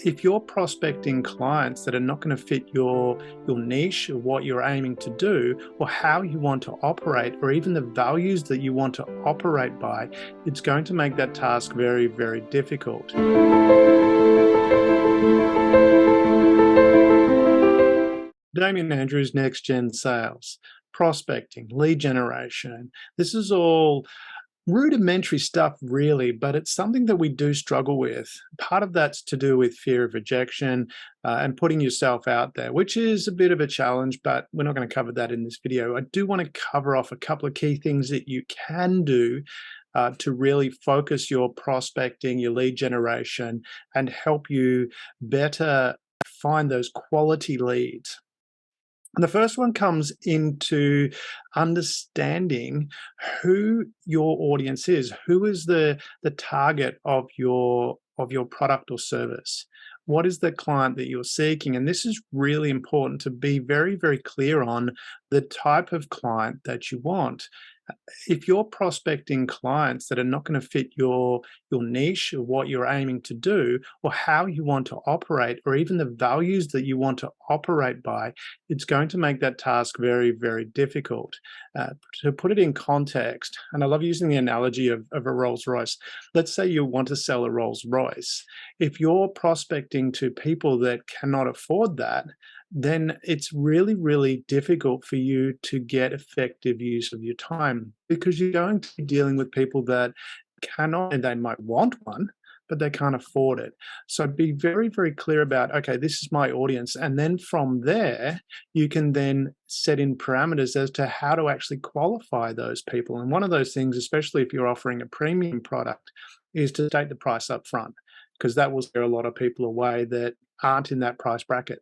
If you're prospecting clients that are not going to fit your niche or what you're aiming to do or how you want to operate or even the values that you want to operate by, it's going to make that task very, very difficult. Damien Andrews, NextGen Sales, prospecting, lead generation. This is all rudimentary stuff, really, but it's something that we do struggle with. Part of that's to do with fear of rejection and putting yourself out there, which is a bit of a challenge, but we're not going to cover that in this video. I do want to cover off a couple of key things that you can do to really focus your prospecting, your lead generation, and help you better find those quality leads. And the first one comes into understanding who your audience is. Who is the target of your product or service? What is the client that you're seeking? And this is really important to be very, very clear on the type of client that you want. If you're prospecting clients that are not going to fit your niche or what you're aiming to do or how you want to operate or even the values that you want to operate by, it's going to make that task very, very difficult. To put it in context, and I love using the analogy of a Rolls Royce. Let's say you want to sell a Rolls Royce. If you're prospecting to people that cannot afford that, then it's really, really difficult for you to get effective use of your time because you're going to be dealing with people that cannot, and they might want one, but they can't afford it. So be very, very clear about, okay, this is my audience. And then from there, you can then set in parameters as to how to actually qualify those people. And one of those things, especially if you're offering a premium product, is to state the price up front, because that will scare a lot of people away that aren't in that price bracket.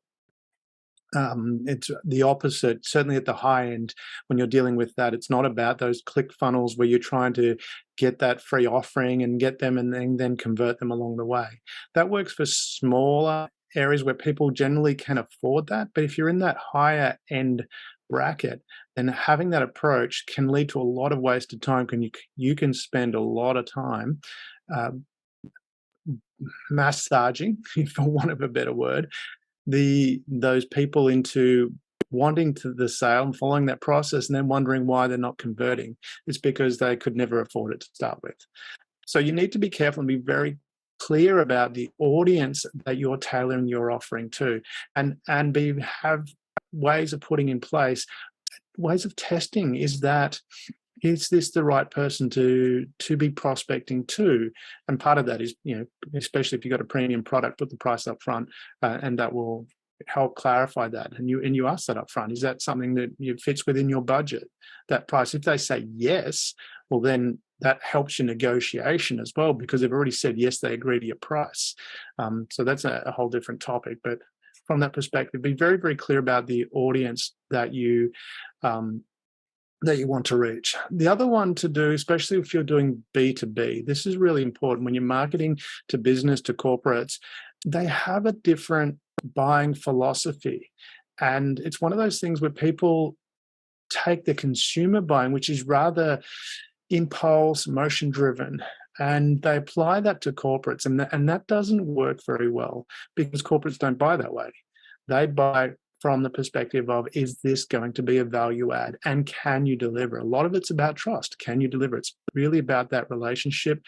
It's the opposite, certainly at the high end. When you're dealing with that, it's not about those click funnels where you're trying to get that free offering and get them and then convert them along the way. That works for smaller areas where people generally can afford that. But if you're in that higher end bracket, then having that approach can lead to a lot of wasted time. You can spend a lot of time massaging, for want of a better word, those people into wanting to the sale and following that process and then wondering why they're not converting. It's because they could never afford it to start with. So you need to be careful and be very clear about the audience that you're tailoring your offering to, and have ways of putting in place, ways of testing. Is this the right person to be prospecting to? And part of that is, especially if you've got a premium product, put the price up front, and that will help clarify that. And you ask that up front, is that something that fits within your budget, that price? If they say yes, well, then that helps your negotiation as well, because they've already said yes, they agree to your price. So that's a whole different topic. But from that perspective, be very, very clear about the audience that you want to reach. The other one to do, especially if you're doing B2B, this is really important. When you're marketing to business, to corporates, they have a different buying philosophy. And it's one of those things where people take the consumer buying, which is rather impulse, motion driven, and they apply that to corporates. And that doesn't work very well because corporates don't buy that way. They buy from the perspective of, is this going to be a value add and can you deliver? A lot of it's about trust. Can you deliver? It's really about that relationship,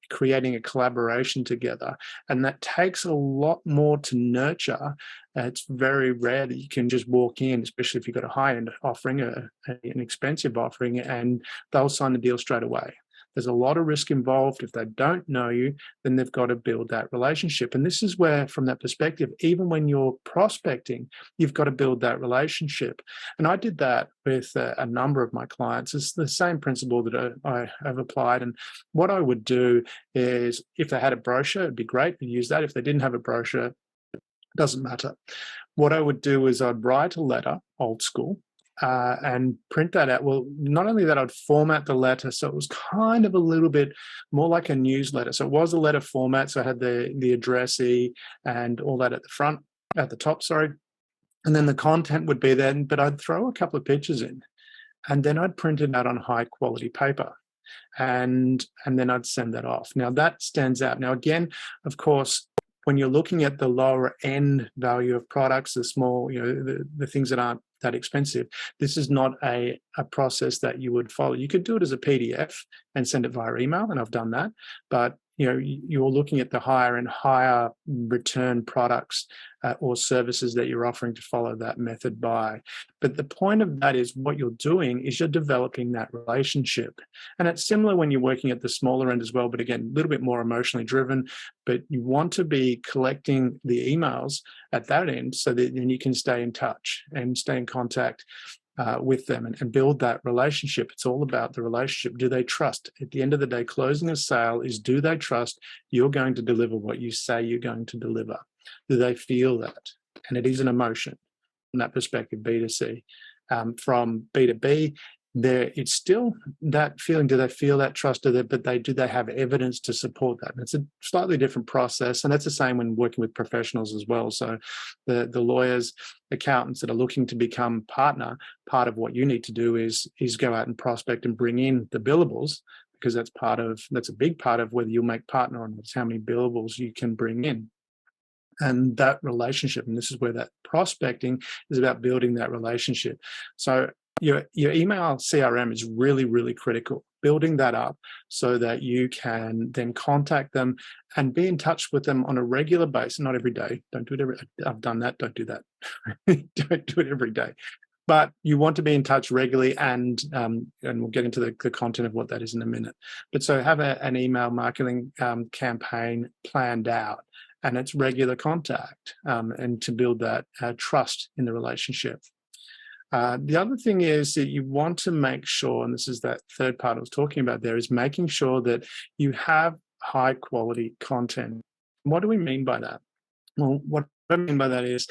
creating a collaboration together. And that takes a lot more to nurture. It's very rare that you can just walk in, especially if you've got a high-end offering, an expensive offering, and they'll sign the deal straight away. There's a lot of risk involved. If they don't know you, then they've got to build that relationship. And this is where, from that perspective, even when you're prospecting, you've got to build that relationship. And I did that with a number of my clients. It's the same principle that I have applied. And what I would do is, if they had a brochure, it'd be great to use that. If they didn't have a brochure, it doesn't matter. What I would do is I'd write a letter, old school, and print that out. Well, not only that, I'd format the letter so it was kind of a little bit more like a newsletter. So it was a letter format. So I had the addressee and all that at the top, and then the content would be there. But I'd throw a couple of pictures in, and then I'd print it out on high quality paper, and then I'd send that off. Now that stands out. Now again, of course, when you're looking at the lower end value of products, the small, the things that aren't that expensive, this is not a process that you would follow. You could do it as a PDF and send it via email, and I've done that. But you're looking at the higher and higher return products or services that you're offering to follow that method by. But the point of that is what you're doing is you're developing that relationship. And it's similar when you're working at the smaller end as well, but again, a little bit more emotionally driven. But you want to be collecting the emails at that end so that then you can stay in touch and stay in contact with them and build that relationship. It's all about the relationship. Do they trust? At the end of the day, closing a sale is, do they trust you're going to deliver what you say you're going to deliver? Do they feel that? And it is an emotion from that perspective, B2C. From B2B, it's still that feeling. Do they feel that trust? Do they have evidence to support that? And it's a slightly different process, and that's the same when working with professionals as well. So the lawyers, accountants that are looking to become partner, part of what you need to do is go out and prospect and bring in the billables, because that's a big part of whether you'll make partner or not, is how many billables you can bring in. And that relationship, and this is where that prospecting is about, building that relationship. So your email CRM is really, really critical, building that up so that you can then contact them and be in touch with them on a regular basis, not every day. Don't do it every, I've done that, don't do that. Don't do it every day. But you want to be in touch regularly, and we'll get into the content of what that is in a minute. But so have an email marketing campaign planned out, and it's regular contact, and to build that trust in the relationship. The other thing is that you want to make sure, and this is that third part I was talking about there, is making sure that you have high quality content. What do we mean by that? Well, what I mean by that is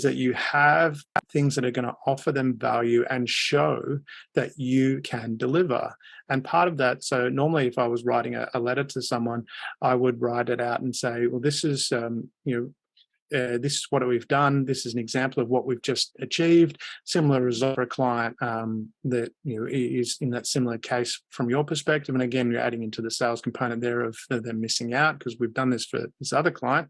that you have things that are going to offer them value and show that you can deliver. And part of that, so normally if I was writing a letter to someone, I would write it out and say, well, this is, this is what we've done. This is an example of what we've just achieved. Similar result for a client that is in that similar case from your perspective. And again, you're adding into the sales component there of them missing out because we've done this for this other client.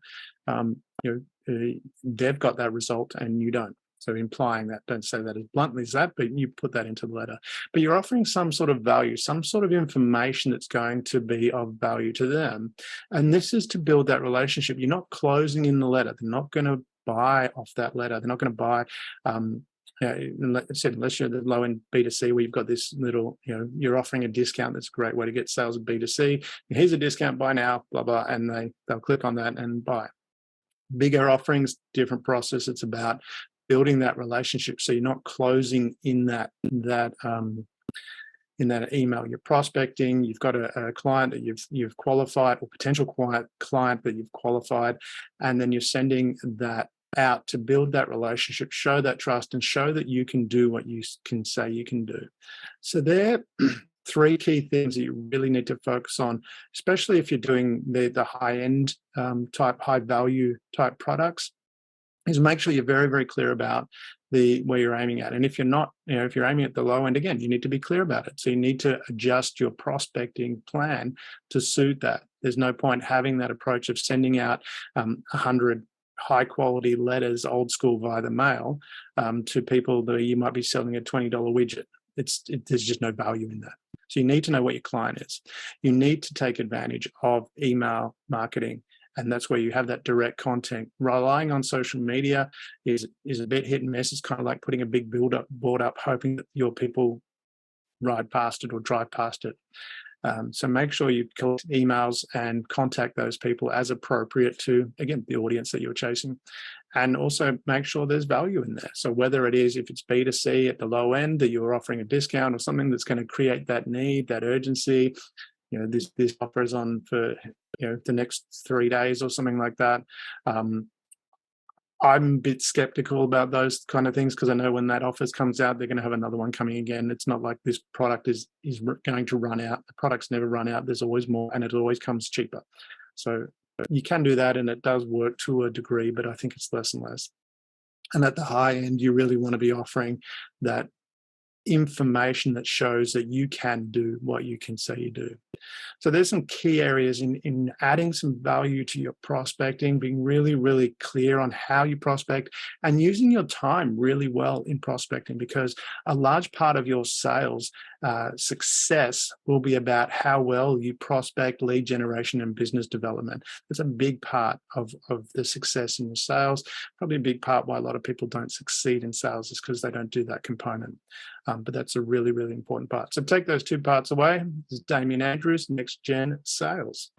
They've got that result and you don't. So implying that, don't say that as bluntly as that, but you put that into the letter. But you're offering some sort of value, some sort of information that's going to be of value to them. And this is to build that relationship. You're not closing in the letter. They're not going to buy off that letter. They're not going to buy, like I said, unless you're the low end B2C where you've got this little, you're offering a discount. That's a great way to get sales of B2C. Here's a discount, buy now, blah, blah. And they'll click on that and buy. Bigger offerings, different process. It's about building that relationship, so you're not closing in that email. You're prospecting. You've got a client that you've qualified, or potential client that you've qualified, and then you're sending that out to build that relationship, show that trust, and show that you can do what you can say you can do. So there. Three key things that you really need to focus on, especially if you're doing the high-end type, high-value type products, is make sure you're very, very clear about where you're aiming at. And if you're not, if you're aiming at the low end, again, you need to be clear about it. So you need to adjust your prospecting plan to suit that. There's no point having that approach of sending out 100 high-quality letters, old school, via the mail to people that you might be selling a $20 widget. There's just no value in that. So you need to know what your client is. You need to take advantage of email marketing, and that's where you have that direct content. Relying on social media is a bit hit and miss. It's kind of like putting a big board up, hoping that your people ride past it or drive past it. So make sure you collect emails and contact those people as appropriate to, again, the audience that you're chasing. And also make sure there's value in there. So whether it is, if it's B2C at the low end, that you're offering a discount or something that's going to create that need, that urgency, this offer is on for, the next 3 days or something like that. I'm a bit skeptical about those kind of things because I know when that offer comes out, they're going to have another one coming again. It's not like this product is going to run out. The products never run out. There's always more, and it always comes cheaper. So you can do that, and it does work to a degree, but I think it's less and less. And at the high end, you really want to be offering that information that shows that you can do what you can say you do. So there's some key areas in adding some value to your prospecting, being really, really clear on how you prospect and using your time really well in prospecting, because a large part of your sales success will be about how well you prospect, lead generation, and business development. It's a big part of the success in your sales. Probably a big part why a lot of people don't succeed in sales is because they don't do that component. But that's a really, really important part. So take those two parts away. This is Damien Andrews, NextGen Sales.